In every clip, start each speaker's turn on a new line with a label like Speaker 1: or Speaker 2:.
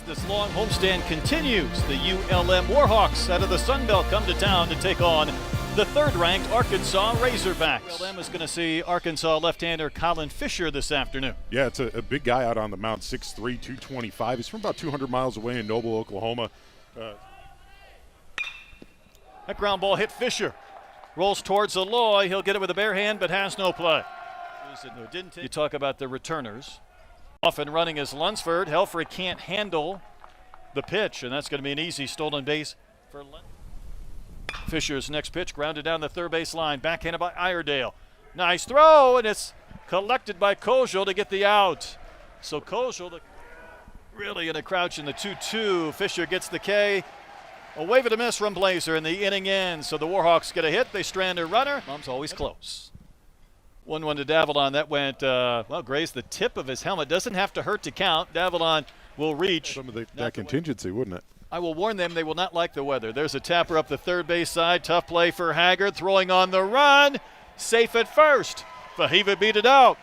Speaker 1: This long homestand continues. The ULM Warhawks out of the Sun Belt come to town to take on the third-ranked Arkansas Razorbacks. ULM is going to see Arkansas left-hander Colin Fisher this afternoon.
Speaker 2: Yeah, it's a big guy out on the mound, 6'3", 225. He's from about 200 miles away in Noble, Oklahoma.
Speaker 1: That ground ball hit Fisher. Rolls towards Aloy. He'll get it with a bare hand, but has no play. You talk about the returners. Off and running is Lunsford. Helfrich can't handle the pitch, and that's going to be an easy stolen base for Fisher's next pitch, grounded down the third base line, backhanded by Iredale. Nice throw, and it's collected by Kojal to get the out. So Kojal really in a crouch in the 2-2. Fisher gets the K. A wave and a miss from Blazer, and the inning ends. So the Warhawks get a hit. They strand a runner. Mom's always close. 1-1 to Davalon. That went, grazed the tip of his helmet. Doesn't have to hurt to count. Davalon will reach.
Speaker 2: Some of that contingency, wouldn't it?
Speaker 1: I will warn them they will not like the weather. There's a tapper up the third base side. Tough play for Haggard. Throwing on the run. Safe at first. Fayetteville beat it out.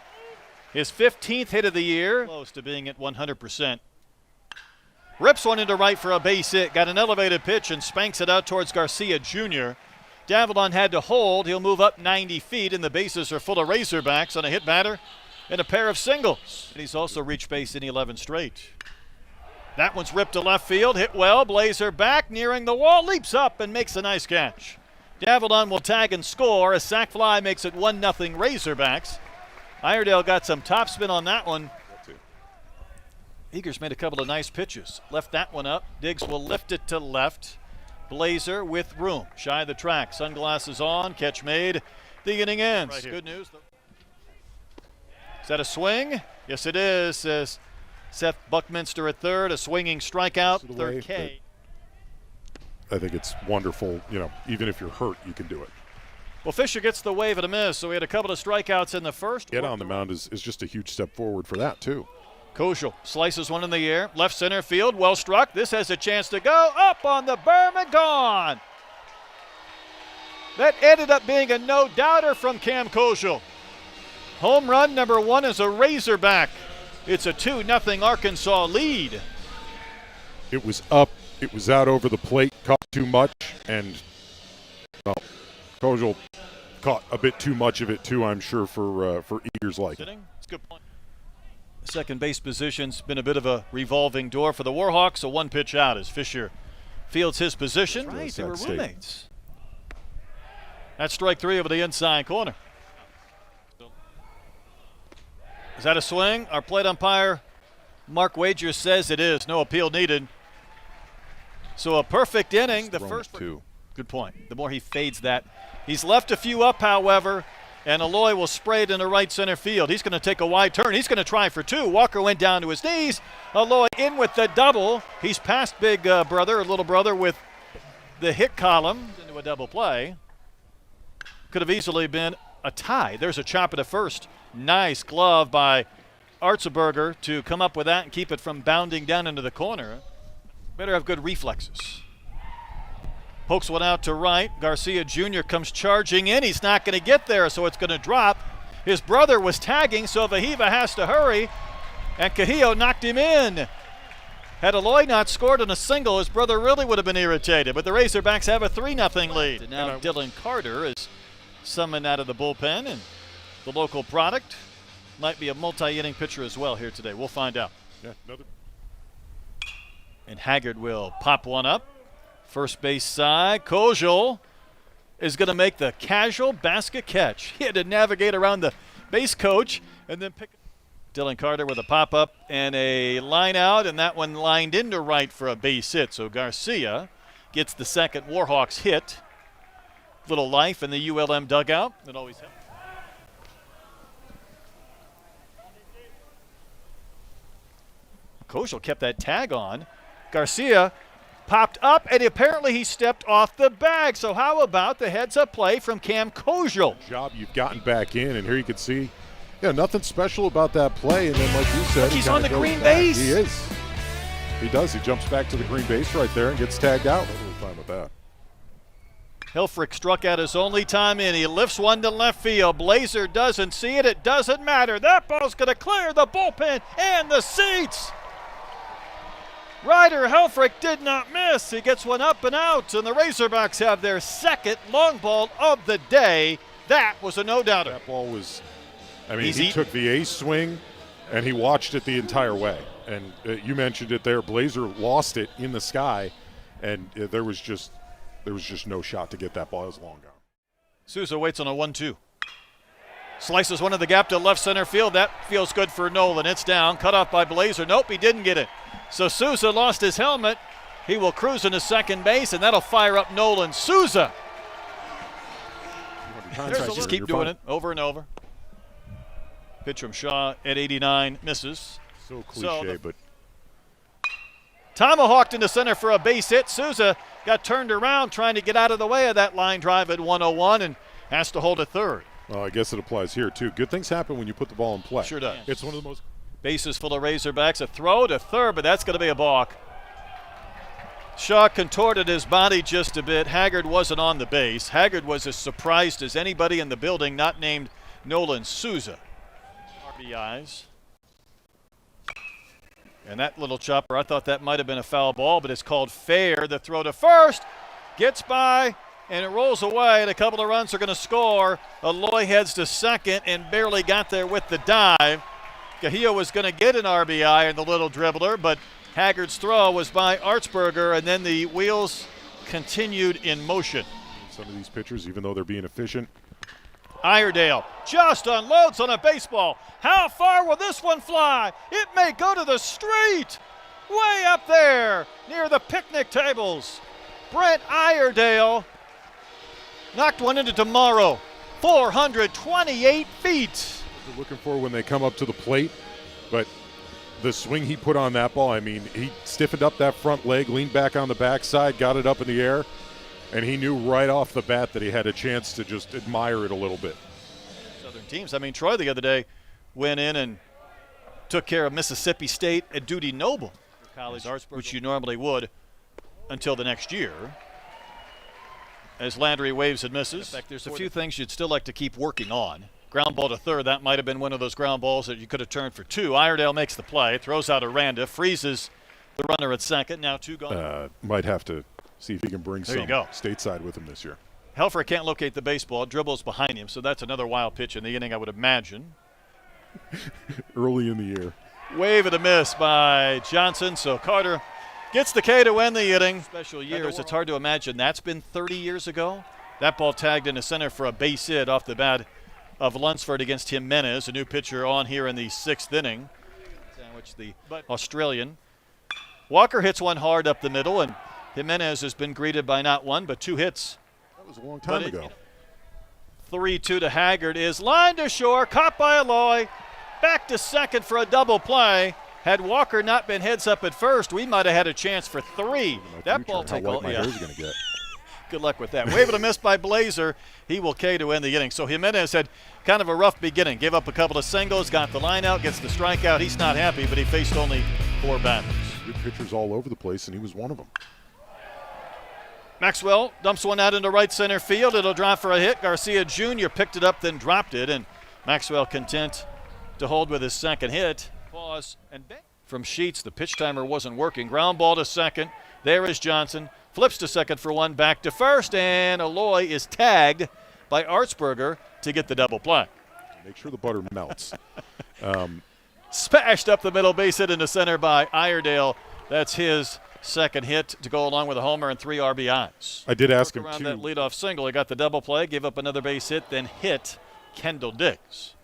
Speaker 1: His 15th hit of the year. Close to being at 100%. Rips one into right for a base hit. Got an elevated pitch and spanks it out towards Garcia Jr. Davalon had to hold. He'll move up 90 feet, and the bases are full of Razorbacks on a hit batter and a pair of singles. And he's also reached base in 11 straight. That one's ripped to left field. Hit well. Blazer back, nearing the wall. Leaps up and makes a nice catch. Davalon will tag and score. A sac fly makes it 1-0 Razorbacks. Iredale got some topspin on that one. Eagers made a couple of nice pitches. Left that one up. Diggs will lift it to left. Blazer with room. Shy of the track. Sunglasses on. Catch made. The inning ends. Right. Good news. Is that a swing? Yes, it is. Says Seth Buckminster at third. A swinging strikeout. Third K.
Speaker 2: I think it's wonderful. You know, even if you're hurt, you can do it.
Speaker 1: Well, Fisher gets the wave and a miss. So we had a couple of strikeouts in the first.
Speaker 2: Get on the mound is just a huge step forward for that, too.
Speaker 1: Kojal slices one in the air, left center field, well struck. This has a chance to go up on the berm and gone. That ended up being a no-doubter from Cam Kojal. Home run number 1 is a Razorback. It's a 2-0 Arkansas lead.
Speaker 2: It was up, it was out over the plate, caught too much, and Kojal caught a bit too much of it too, I'm sure, for Eagers like.
Speaker 1: It's a good point. Second base position's been a bit of a revolving door for the Warhawks. A one-pitch out as Fisher fields his position. Right, they were roommates. That's strike 3 over the inside corner. Is that a swing? Our plate umpire, Mark Wager, says it is. No appeal needed. So a perfect inning. The first two. Good point. The more he fades that. He's left a few up, however. And Aloy will spray it into right center field. He's going to take a wide turn. He's going to try for 2. Walker went down to his knees. Aloy in with the double. He's past big brother, or little brother, with the hit column into a double play. Could have easily been a tie. There's a chop at the first. Nice glove by Arzaberger to come up with that and keep it from bounding down into the corner. Better have good reflexes. Pokes one out to right. Garcia Jr. comes charging in. He's not going to get there, so it's going to drop. His brother was tagging, so Vahiva has to hurry. And Cahillo knocked him in. Had Aloy not scored on a single, his brother really would have been irritated. But the Razorbacks have a 3-0 lead. And now Dylan Carter is summoned out of the bullpen. And the local product might be a multi-inning pitcher as well here today. We'll find out.
Speaker 2: Yeah, another.
Speaker 1: And Haggard will pop one up. First base side, Kojal is going to make the casual basket catch. He had to navigate around the base coach and then pick it. Dylan Carter with a pop-up and a line out, and that one lined into right for a base hit. So Garcia gets the second Warhawks hit. Little life in the ULM dugout. It always helps. Kojal kept that tag on. Garcia popped up, and apparently he stepped off the bag. So how about the heads-up play from Cam Kojal?
Speaker 2: Job, you've gotten back in, and here you can see, nothing special about that play. And then, like you said,
Speaker 1: he's on the green base.
Speaker 2: He is. He does. He jumps back to the green base right there and gets tagged out. Totally fine with that.
Speaker 1: Helfrich struck out his only time in. He lifts one to left field. Blazer doesn't see it. It doesn't matter. That ball's going to clear the bullpen and the seats. Ryder Helfrich did not miss. He gets one up and out, and the Razorbacks have their second long ball of the day. That was a no-doubter.
Speaker 2: That ball was, I mean, he took the ace swing, and he watched it the entire way. And you mentioned it there. Blazer lost it in the sky, and there was just no shot to get that ball. It was long gone.
Speaker 1: Souza waits on a 1-2. Slices one in the gap to left center field. That feels good for Nolan. It's down. Cut off by Blazer. Nope, he didn't get it. So Souza lost his helmet. He will cruise into second base, and that'll fire up Nolan. Souza. Just keep doing it over and over. Pitch from Shaw at 89 misses.
Speaker 2: So cliche, but
Speaker 1: tomahawked into center for a base hit. Souza got turned around trying to get out of the way of that line drive at 101 and has to hold a third.
Speaker 2: Well, I guess it applies here too. Good things happen when you put the ball in play.
Speaker 1: Sure does.
Speaker 2: It's one of the most.
Speaker 1: Bases full of Razorbacks. A throw to third, but that's going to be a balk. Shaw contorted his body just a bit. Haggard wasn't on the base. Haggard was as surprised as anybody in the building, not named Nolan Souza. RBIs. And that little chopper, I thought that might have been a foul ball, but it's called fair. The throw to first, gets by, and it rolls away, and a couple of runs are going to score. Aloy heads to second and barely got there with the dive. Cahillo was going to get an RBI in the little dribbler, but Haggard's throw was by Artsberger, and then the wheels continued in motion.
Speaker 2: Some of these pitchers, even though they're being efficient.
Speaker 1: Iredale just unloads on a baseball. How far will this one fly? It may go to the street. Way up there near the picnic tables. Brent Iredale knocked one into tomorrow. 428 feet.
Speaker 2: They're looking for when they come up to the plate, but the swing he put on that ball, I mean, he stiffened up that front leg, leaned back on the backside, got it up in the air, and he knew right off the bat that he had a chance to just admire it a little bit.
Speaker 1: Southern teams. I mean, Troy the other day went in and took care of Mississippi State at Duty Noble College, which you normally would until the next year. As Landry waves and misses. In fact, there's a few things you'd still like to keep working on. Ground ball to third, that might have been one of those ground balls that you could have turned for two. Iredale makes the play, throws out Aranda, freezes the runner at second. Now two gone.
Speaker 2: Might have to see if he can bring some stateside with him this year.
Speaker 1: Helfer can't locate the baseball, dribbles behind him, so that's another wild pitch in the inning, I would imagine.
Speaker 2: Early in the year.
Speaker 1: Wave and a miss by Johnson, so Carter gets the K to win the inning. Special years, it's hard to imagine that's been 30 years ago. That ball tagged into center for a base hit off the bat of Lunsford against Jimenez, a new pitcher on here in the sixth inning. Sandwich the Australian. Walker hits one hard up the middle, and Jimenez has been greeted by not one but two hits.
Speaker 2: That was a long time ago.
Speaker 1: 3-2 to Haggard is lined to shore, caught by Aloy. Back to second for a double play. Had Walker not been heads up at first, we might have had a chance for three. That ball tickled.
Speaker 2: My hair's gonna get.
Speaker 1: Good luck with that. Wave and a miss by Blazer. He will K to end the inning. So Jimenez had kind of a rough beginning. Gave up a couple of singles, got the line out, gets the strikeout. He's not happy, but he faced only four batters.
Speaker 2: Good pitchers all over the place, and he was one of them.
Speaker 1: Maxwell dumps one out into right center field. It'll drop for a hit. Garcia Jr. picked it up, then dropped it, and Maxwell content to hold with his second hit. Pause and bang. From Sheets, the pitch timer wasn't working. Ground ball to second. There is Johnson. Flips to second for one, back to first, and Aloy is tagged by Artsberger to get the double play.
Speaker 2: Make sure the butter melts.
Speaker 1: Spashed up the middle, base hit into center by Iredale. That's his second hit to go along with a homer and 3 RBIs.
Speaker 2: I did ask him
Speaker 1: around
Speaker 2: too.
Speaker 1: That leadoff single, he got the double play, gave up another base hit, then hit Kendall Diggs.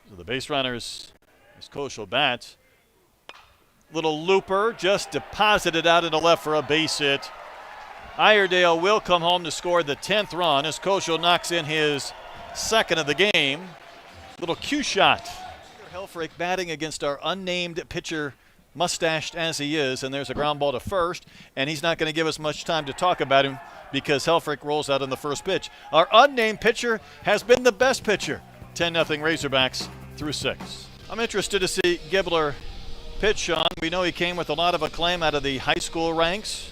Speaker 1: So the base runners, as Koschel bats. Little looper just deposited out into left for a base hit. Iredale will come home to score the 10th run as Koschel knocks in his second of the game. Little cue shot. Helfrich batting against our unnamed pitcher, mustached as he is, and there's a ground ball to first, and he's not going to give us much time to talk about him because Helfrich rolls out on the first pitch. Our unnamed pitcher has been the best pitcher. 10-0 Razorbacks through 6. I'm interested to see Gibler pitch, Sean. We know he came with a lot of acclaim out of the high school ranks.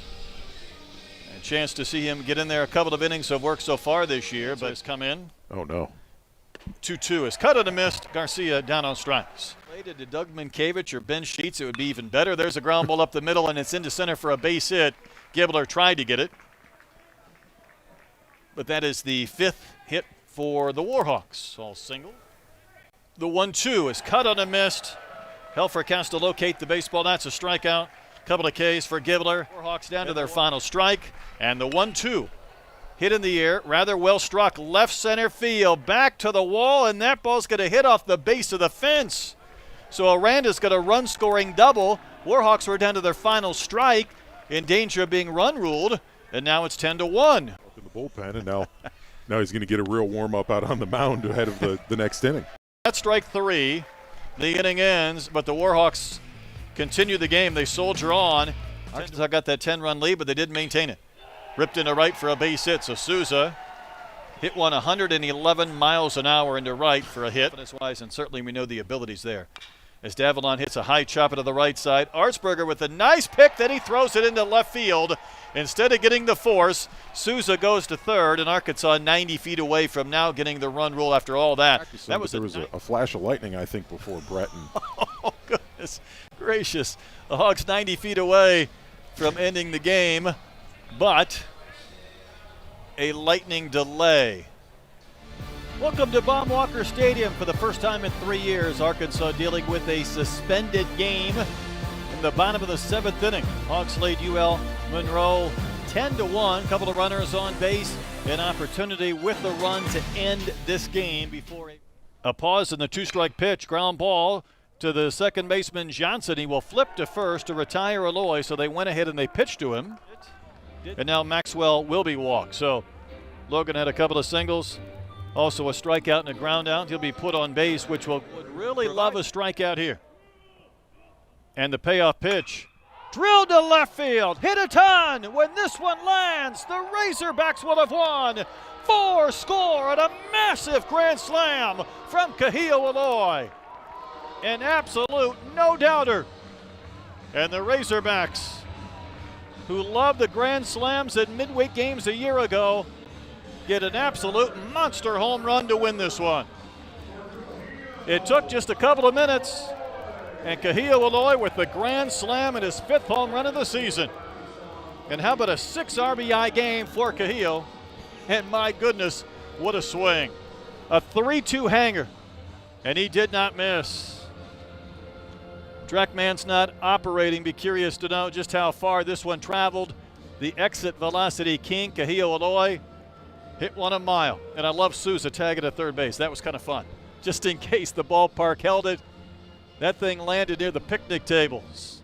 Speaker 1: A chance to see him get in there a couple of innings of work so far this year, but has come in.
Speaker 2: Oh, no.
Speaker 1: 2-2 is cut and a missed. Garcia down on strikes. Related to Doug Minkiewicz or Ben Sheets, it would be even better. There's a ground ball up the middle, and it's into center for a base hit. Gibbler tried to get it, but that is the 5th hit for the Warhawks. All single. The 1-2 is cut on a missed. Helfrich has to locate the baseball. That's a strikeout. Couple of Ks for Gibbler. Warhawks down to their final strike, and the 1-2 hit in the air, rather well struck, left center field, back to the wall, and that ball's going to hit off the base of the fence. So Aranda's got a run-scoring double. Warhawks were down to their final strike, in danger of being run ruled, and now it's 10-1.
Speaker 2: Up in the bullpen, and now he's going to get a real warm-up out on the mound ahead of the next inning.
Speaker 1: That's strike 3. The inning ends, but the Warhawks continue the game. They soldier on. Arkansas got that 10-run lead, but they didn't maintain it. Ripped into right for a base hit, so Souza hit one 111 miles an hour into right for a hit. And certainly we know the abilities there. As Davalon hits a high chopper to the right side, Artsberger with a nice pick, then he throws it into left field. Instead of getting the force, Souza goes to third, and Arkansas 90 feet away from now getting the run rule after all that.
Speaker 2: There was a flash of lightning, I think, before Breton.
Speaker 1: Oh, goodness gracious. The Hawks 90 feet away from ending the game, but a lightning delay. Welcome to Baum-Walker Stadium. For the first time in 3 years, Arkansas dealing with a suspended game in the bottom of the 7th inning. Hawks lead UL Monroe 10-1. Couple of runners on base. An opportunity with the run to end this game before a pause in the 2-strike pitch. Ground ball to the second baseman Johnson. He will flip to first to retire Aloy, so they went ahead and they pitched to him. And now Maxwell will be walked. So Logan had a couple of singles, also a strikeout and a ground out. He'll be put on base, which would really love a strikeout here. And the payoff pitch, drilled to left field, hit a ton. When this one lands, the Razorbacks will have won 4-score at a massive grand slam from Kahio Aloy. An absolute no-doubter. And the Razorbacks, who loved the grand slams at midweek games a year ago, get an absolute monster home run to win this one. It took just a couple of minutes, and Kahio Aloy with the grand slam and his 5th home run of the season. And how about a 6 RBI game for Kahio? And my goodness, what a swing. A 3-2 hanger, and he did not miss. Trackman's not operating. Be curious to know just how far this one traveled. The exit velocity king, Kahio Aloy, hit one a mile. And I love Souza tagging at third base. That was kind of fun. Just in case the ballpark held it. That thing landed near the picnic tables.